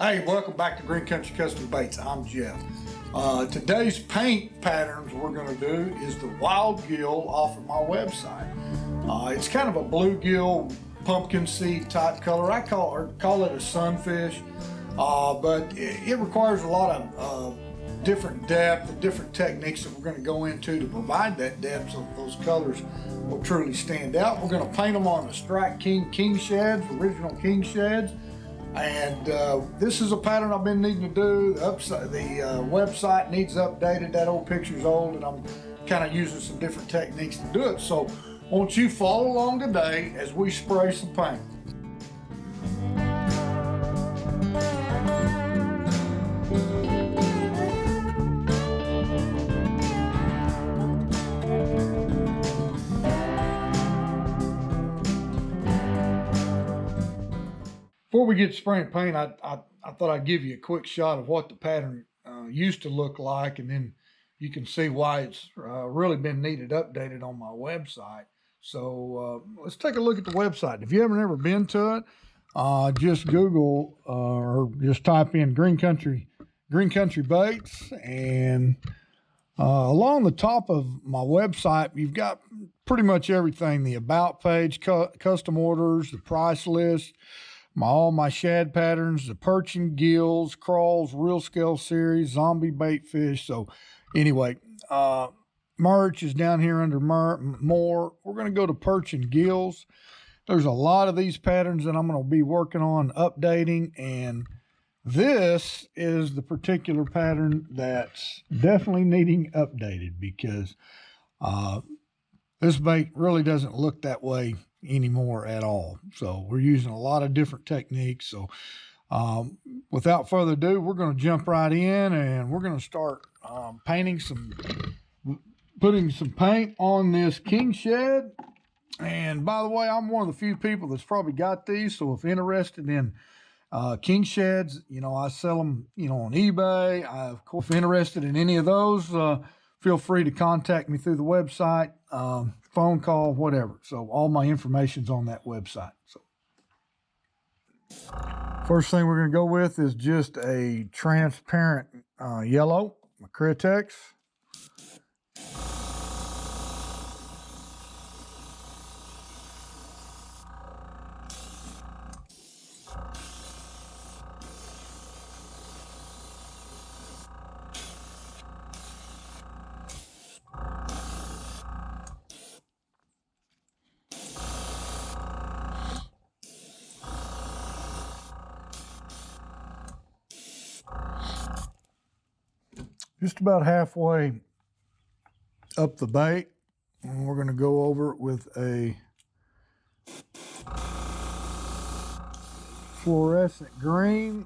Hey, welcome back to Green Country Custom Baits. I'm Jeff. Today's paint patterns we're going to do is the Wild Gill off of my website. It's kind of a bluegill pumpkin seed type color. I call it a sunfish, but it requires a lot of different depth and different techniques that we're going to go into to provide that depth so those colors will truly stand out. We're going to paint them on the Strike King sheds, original King sheds. And this is a pattern I've been needing to do. The website needs updated. That old picture's old, and I'm kind of using some different techniques to do it. So won't you follow along today as we spray some paint. Before we get spraying paint, I thought I'd give you a quick shot of what the pattern used to look like, and then you can see why it's really been needed updated on my website. So let's take a look at the website. If you haven't ever been to it, just Google or just type in Green Country Baits, and along the top of my website, you've got pretty much everything: the about page, custom orders, the price list, all my shad patterns, the perch and gills, crawls, real scale series, zombie bait fish. So anyway, merch is down here under more. We're going to go to perch and gills. There's a lot of these patterns that I'm going to be working on updating, and this is the particular pattern that's definitely needing updated because this bait really doesn't look that way anymore at all. So we're using a lot of different techniques. So without further ado, we're going to jump right in, and we're going to start putting some paint on this King shed. And by the way, I'm one of the few people that's probably got these. So if interested in King sheds, I sell them, on eBay. Of course, if interested in any of those, feel free to contact me through the website, phone call, whatever. So all my information's on that website. So first thing we're going to go with is just a transparent yellow, my Createx. Just about halfway up the bait, and we're going to go over it with a fluorescent green.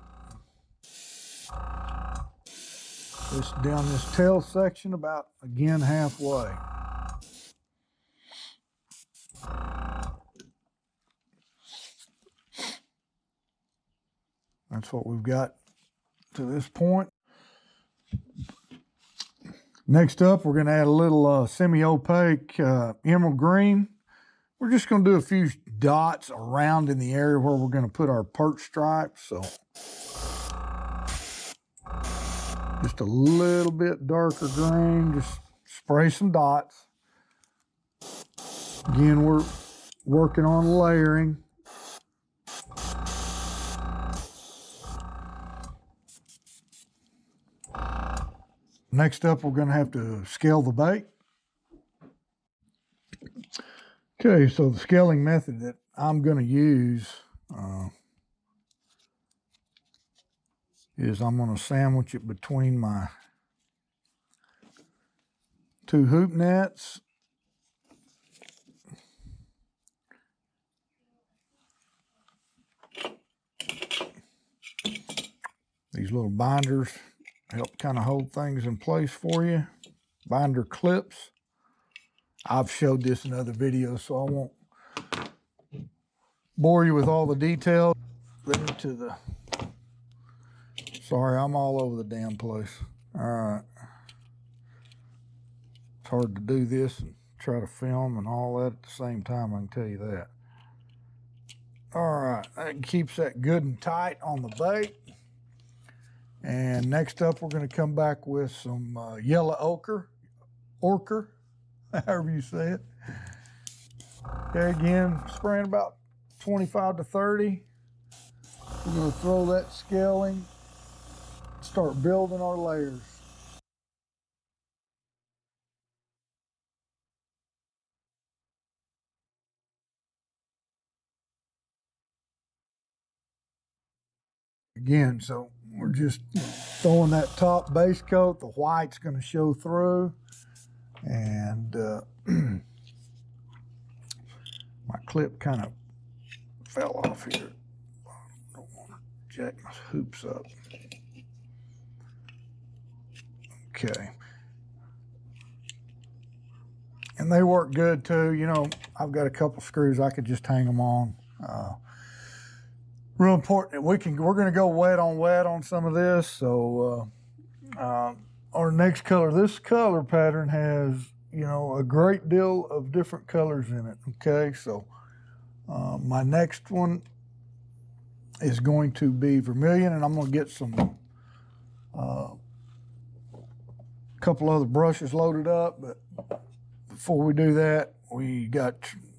Just down this tail section, about again halfway. That's what we've got to this point. Next up, we're going to add a little semi-opaque emerald green. We're just going to do a few dots around in the area where we're going to put our perch stripes. So just a little bit darker green, just spray some dots. Again, we're working on layering. Next up, we're going to have to scale the bait. Okay, so the scaling method that I'm going to use is I'm going to sandwich it between my two hoop nets. These little binders help kind of hold things in place for you. Binder clips. I've showed this in other videos, so I won't bore you with all the details. Sorry, I'm all over the damn place. All right. It's hard to do this and try to film and all that at the same time, I can tell you that. All right, that keeps that good and tight on the bait. And next up, we're going to come back with some yellow ochre, however you say it. Okay, again, spraying about 25 to 30. We're going to throw that scaling, start building our layers. Again, so we're just throwing that top base coat. The white's going to show through. And my clip kind of fell off here. I don't want to jack my hoops up. Okay. And they work good too. You know, I've got a couple screws I could just hang them on. Real important. We're going to go wet on some of this. So our next color, this color pattern has, you know, a great deal of different colors in it. Okay, so my next one is going to be vermilion, and I'm going to get some couple other brushes loaded up. But before we do that, we got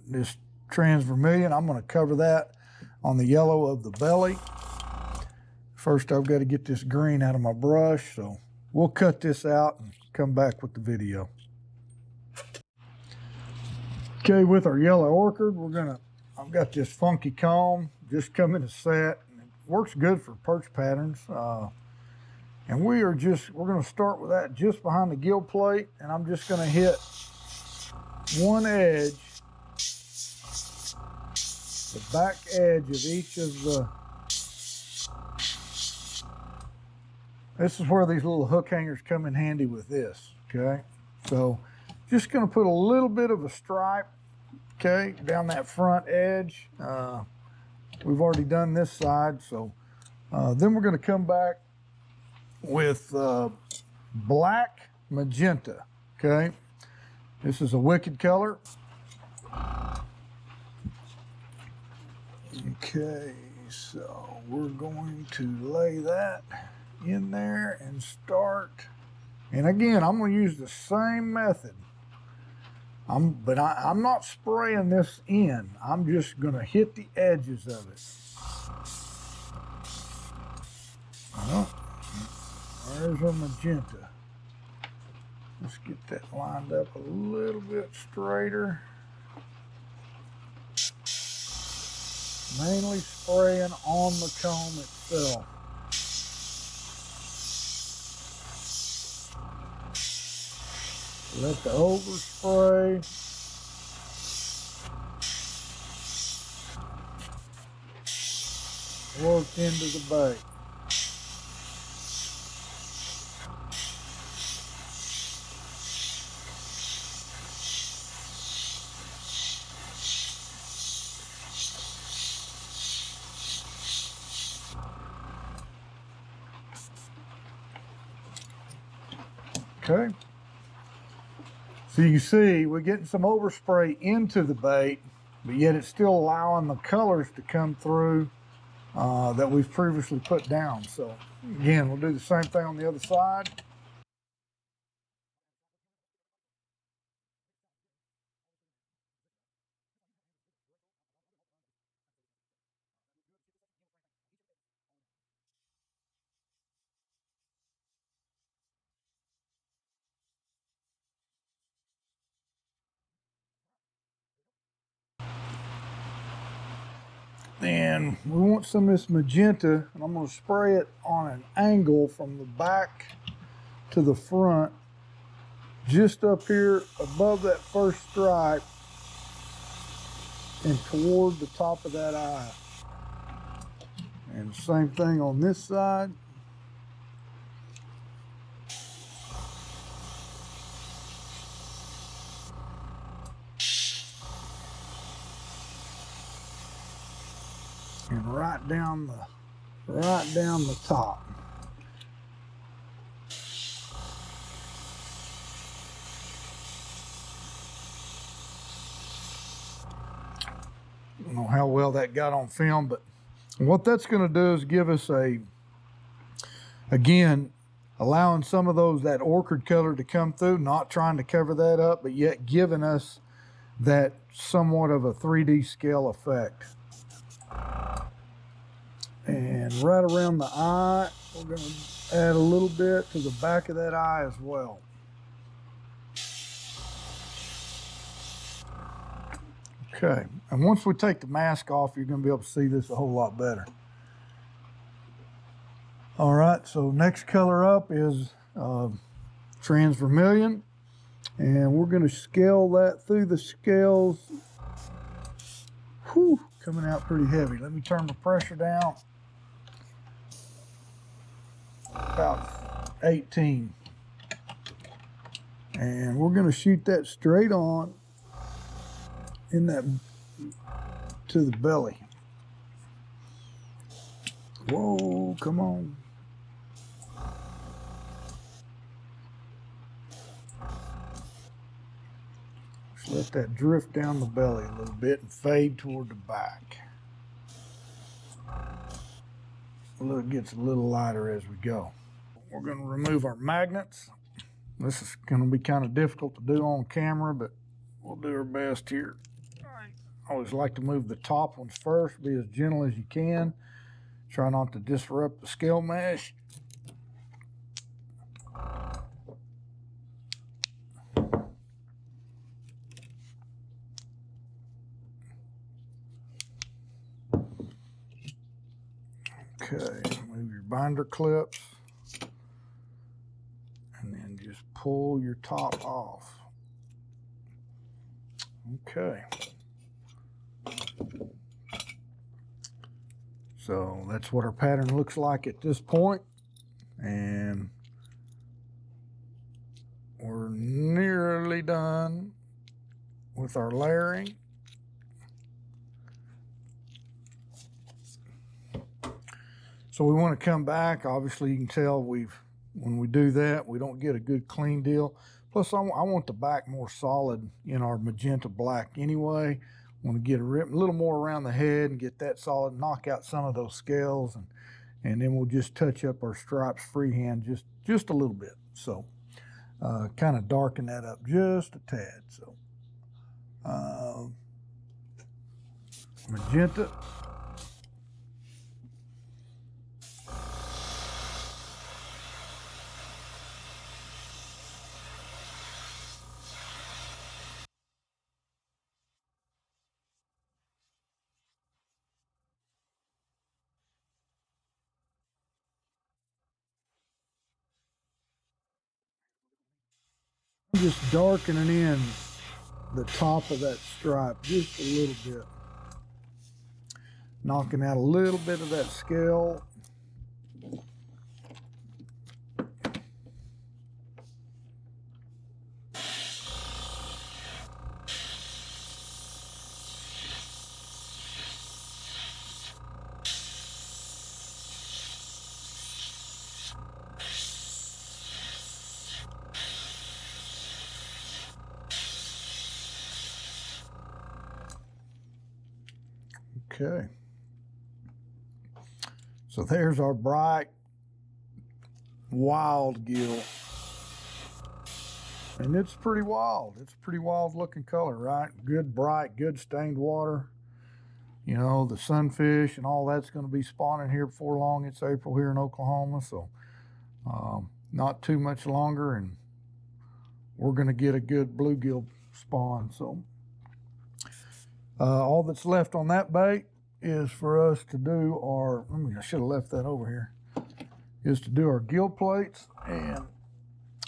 this trans vermilion. I'm going to cover that on the yellow of the belly. First, I've got to get this green out of my brush, so we'll cut this out and come back with the video. Okay, with our yellow orchid, I've got this funky comb just come in a set. And it works good for perch patterns. And we're going to start with that just behind the gill plate, and I'm just going to hit one edge, the back edge of each of the, this is where these little hook hangers come in handy with this, okay? So just gonna put a little bit of a stripe, okay, down that front edge. We've already done this side, so then we're gonna come back with black magenta, okay? This is a wicked color. Okay, so we're going to lay that in there and start. And again, I'm going to use the same method. I'm not spraying this in. I'm just going to hit the edges of it. Well, there's a magenta. Let's get that lined up a little bit straighter. Mainly spraying on the comb itself. Let the overspray work into the bait. Okay. So you can see we're getting some overspray into the bait, but yet it's still allowing the colors to come through that we've previously put down. So again, we'll do the same thing on the other side. And we want some of this magenta, and I'm going to spray it on an angle from the back to the front, just up here above that first stripe and toward the top of that eye. And same thing on this side. And right down the top. I don't know how well that got on film, but what that's going to do is give us a Again, allowing some of that orchid color to come through, not trying to cover that up, but yet giving us that somewhat of a 3D scale effect. And right around the eye, we're going to add a little bit to the back of that eye as well. Okay, and once we take the mask off, you're going to be able to see this a whole lot better. All right, so next color up is trans vermilion, and we're going to scale that through the scales. Whew, coming out pretty heavy. Let me turn the pressure down. About 18. And we're going to shoot that straight on in that to the belly. Whoa, come on. Just let that drift down the belly a little bit and fade toward the back. It gets a little lighter as we go. We're going to remove our magnets. This is going to be kind of difficult to do on camera, but we'll do our best here. I always like to move the top ones first, be as gentle as you can. Try not to disrupt the scale mesh. Okay, move your binder clips and then just pull your top off. Okay. So that's what our pattern looks like at this point, and we're nearly done with our layering. So we want to come back. Obviously, you can tell when we do that, we don't get a good clean deal. Plus, I want the back more solid in our magenta black anyway. Want to get a little more around the head and get that solid, knock out some of those scales, and then we'll just touch up our stripes freehand just a little bit. So kind of darken that up just a tad. So magenta. I'm just darkening in the top of that stripe just a little bit. Knocking out a little bit of that scale. Okay. So there's our bright, wild gill. And it's pretty wild. It's a pretty wild looking color, right? Good bright, good stained water. You know, the sunfish and all that's going to be spawning here before long. It's April here in Oklahoma, so not too much longer, and we're going to get a good bluegill spawn. So all that's left on that bait is for us to do our, I should have left that over here, is to do our gill plates. And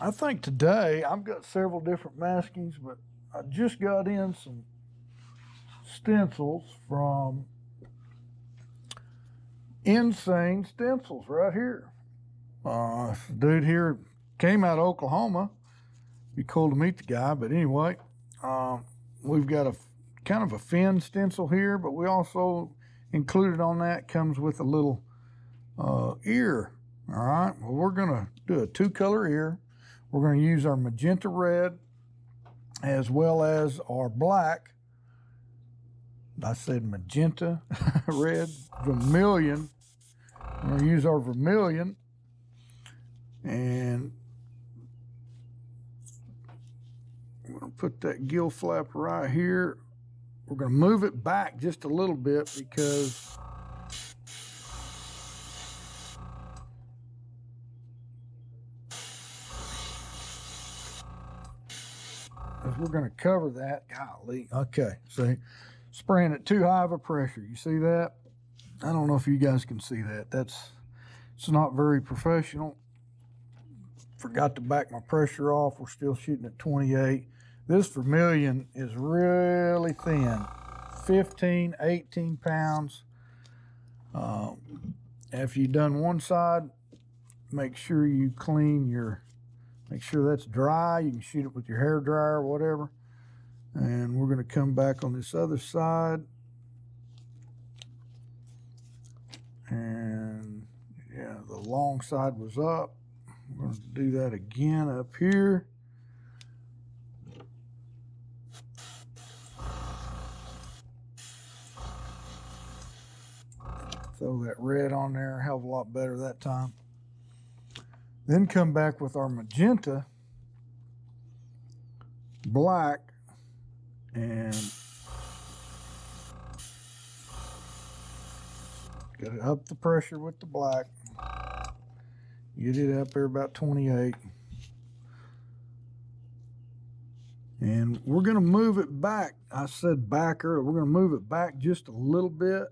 I think today I've got several different maskings, but I just got in some stencils from Insane Stencils right here. This dude here came out of Oklahoma. Be cool to meet the guy, but anyway, we've got a kind of a fin stencil here, but we also included on that comes with a little ear. All right, well, we're gonna do a 2-color ear. We're gonna use our magenta red as well as our black. I said magenta red, vermilion. We're gonna use our vermilion And I'm going to put that gill flap right here. We're going to move it back just a little bit because we're going to cover that. Golly. Okay. See, spraying at too high of a pressure. You see that? I don't know if you guys can see that. It's not very professional. Forgot to back my pressure off. We're still shooting at 28. This vermilion is really thin, 15, 18 pounds. After you've done one side, make sure you make sure that's dry. You can shoot it with your hair dryer or whatever. And we're going to come back on this other side. And yeah, the long side was up. We're going to do that again up here. Throw that red on there, a hell of a lot better that time. Then come back with our magenta, black, and got to up the pressure with the black. Get it up there about 28. And we're going to move it back. I said back earlier. We're going to move it back just a little bit.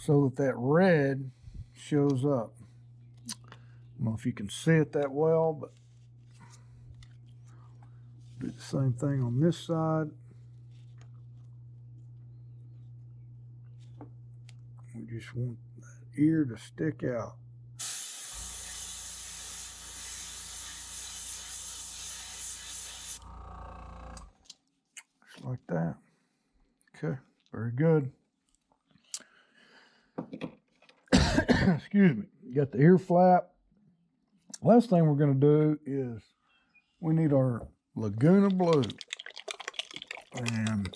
So that red shows up. I don't know if you can see it that well, but do the same thing on this side. We just want that ear to stick out. Just like that. Okay, very good. Excuse me. You got the ear flap. Last thing we're going to do is we need our Laguna Blue. And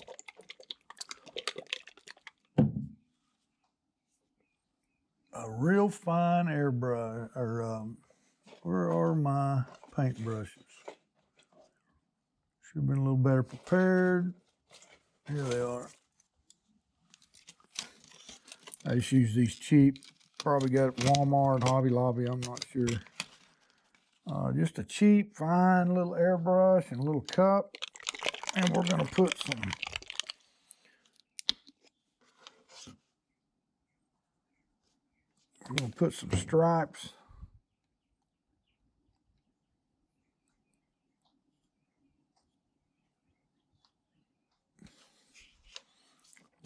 a real fine airbrush, or where are my paint brushes? Should have been a little better prepared. Here they are. I just use these cheap, probably got at Walmart, Hobby Lobby, I'm not sure. Just a cheap, fine little airbrush and a little cup. And we're going to put some stripes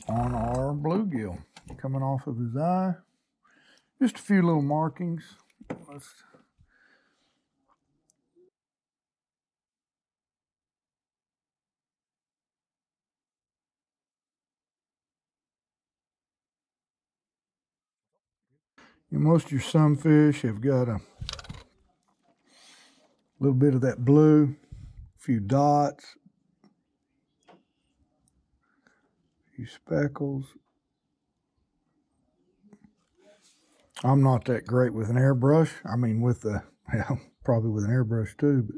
on our bluegill coming off of his eye. Just a few little markings. Most of your sunfish have got a little bit of that blue, a few dots, a few speckles. I'm not that great with an airbrush. I mean, yeah, probably with an airbrush too, but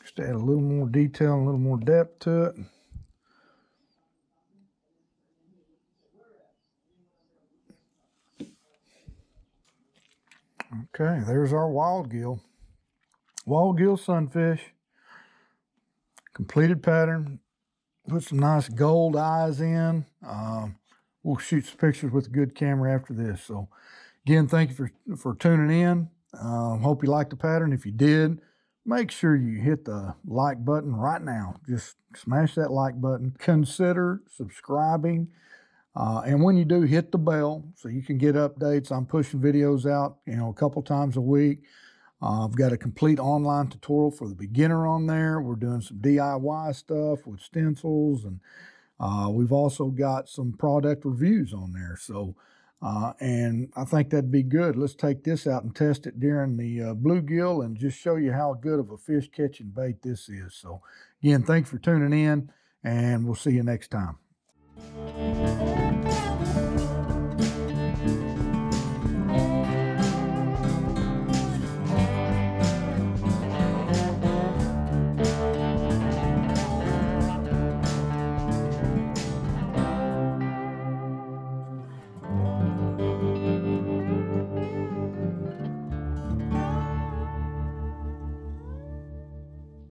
just add a little more detail, a little more depth to it. Okay, there's our wild gill. Wild gill sunfish. Completed pattern. Put some nice gold eyes in. We'll shoot some pictures with a good camera after this. So again, thank you for tuning in. Hope you liked the pattern. If you did, make sure you hit the like button right now. Just smash that like button. Consider subscribing. And when you do, hit the bell so you can get updates. I'm pushing videos out, a couple times a week. I've got a complete online tutorial for the beginner on there. We're doing some DIY stuff with stencils and We've also got some product reviews on there. So, and I think that'd be good. Let's take this out and test it during the bluegill and just show you how good of a fish catching bait this is. So, again, thanks for tuning in, and we'll see you next time.